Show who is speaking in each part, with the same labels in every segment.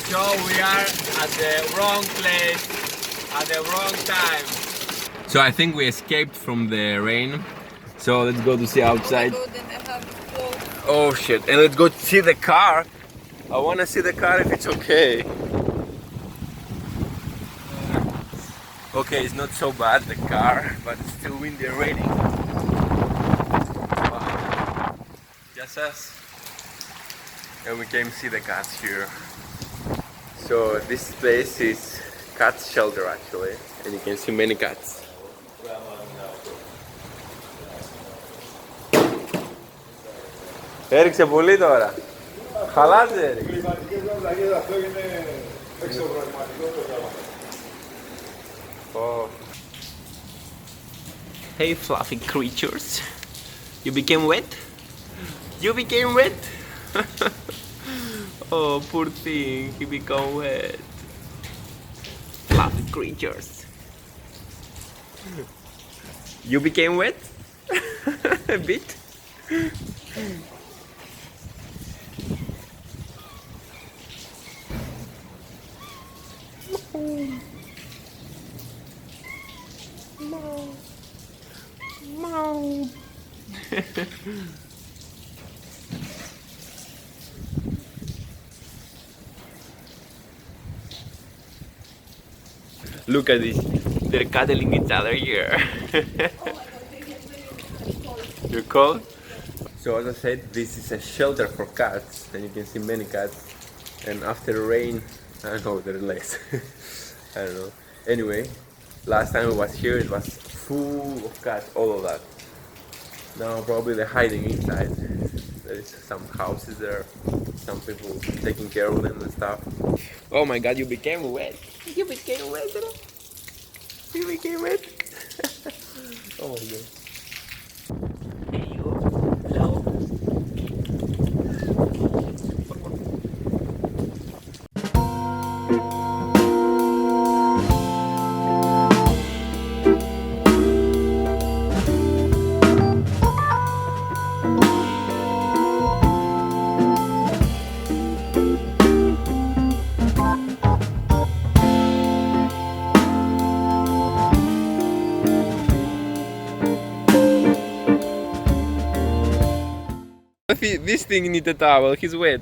Speaker 1: So we are at the wrong place at the wrong time. So I think we escaped from the rain. So let's go to see outside.
Speaker 2: Oh my God, and I have clothes.
Speaker 1: Oh shit! And let's go see the car. I want to see the car if it's okay. Okay, it's not so bad the car, but it's still windy and raining. Wow. Just us. And we came see the cats here. So this place is cat shelter actually, and you can see many cats. Έριξε πολύ τώρα. Χαλάζε έριξε.
Speaker 3: Κλιματικές αλλαγές, αυτό είναι εξωπραγματικό το πράγμα.
Speaker 1: Oh. Hey fluffy creatures. You became wet? You became wet? Oh, poor thing, he became wet. Fluffy creatures. You became wet? A bit? Look at this, they're cuddling each other here. You're cold? So as I said, this is a shelter for cats, and you can see many cats. And after rain, I don't know, there are less. I don't know. Anyway, last time I was here, it was full of cats, all of that. Now probably they're hiding inside. There is some houses there, some people taking care of them and stuff. Oh my god, you became wet. You became wet. You became wet. Oh my god. Hey you. Hello. This thing needs a towel, he's wet.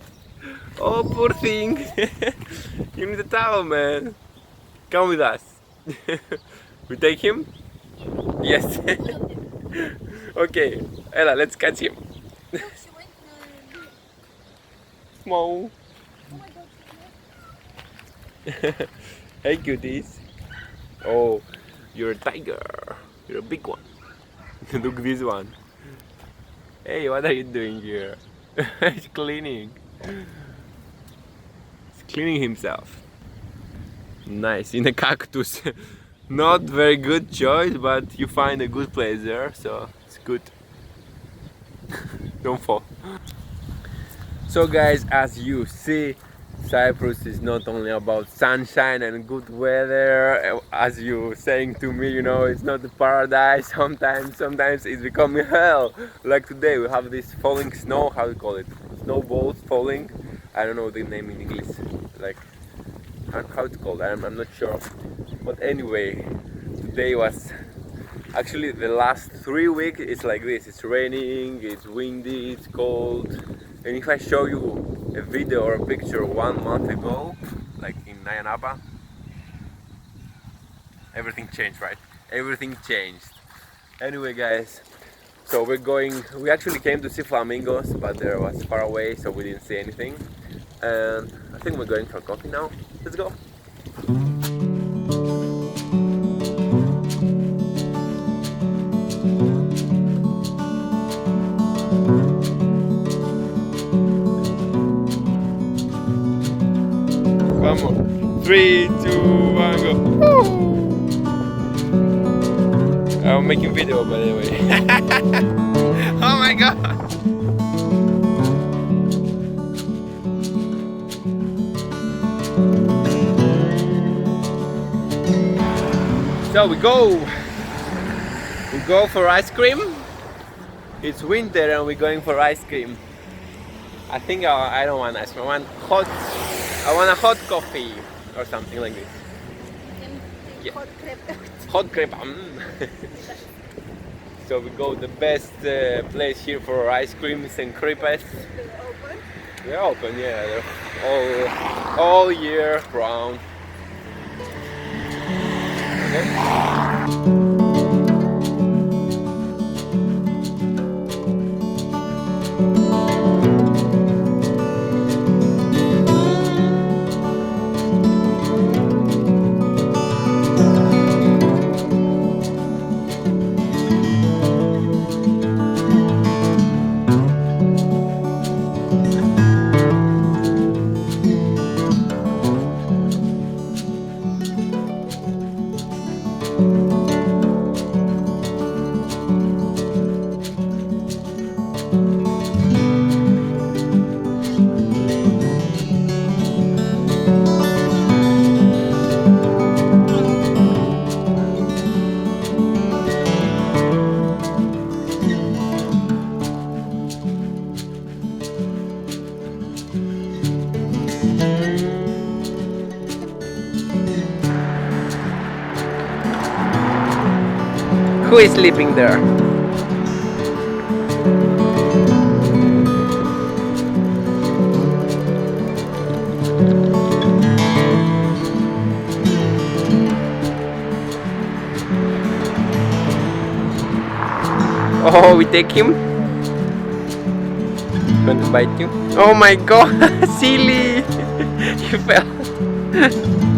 Speaker 1: Oh, poor thing. You need a towel, man. Come with us. We take him? Yes. Okay, Ella, let's catch him. Small. Hey, cuties. Oh, you're a tiger. You're a big one. Look, this one. Hey, what are you doing here? He's cleaning. He's cleaning himself. Nice, in a cactus. Not very good choice, but you find a good place there, so it's good. Don't fall. So guys, as you see, Cyprus is not only about sunshine and good weather, as you saying to me, you know, it's not a paradise. Sometimes it's becoming hell. Like today we have this falling snow, how do you call it? Snowballs falling. I don't know the name in English. Like, how it's called, I'm not sure. But anyway, today was, actually the last 3 weeks it's like this. It's raining, it's windy, it's cold. And if I show you a video or a picture 1 month ago, like in NAPA, everything changed, right? Everything changed. Anyway guys, so we actually came to see flamingos, but there was far away, so we didn't see anything. And I think we're going for coffee now. Let's go. Come on. 3, 2, 1, go. Woo! I'm making video by the way. Oh my god. So we go for ice cream. It's winter and we're going for ice cream. I think I don't want ice cream, I want hot I want a hot coffee or something like this. Yeah.
Speaker 2: Hot crepe.
Speaker 1: Hot crepe. So we go the best place here for ice creams and crepes.
Speaker 2: Open.
Speaker 1: They're open, yeah. They're all year round. Okay. Who is sleeping there? Oh, we take him? Going to bite you? Oh my god, silly! You fell.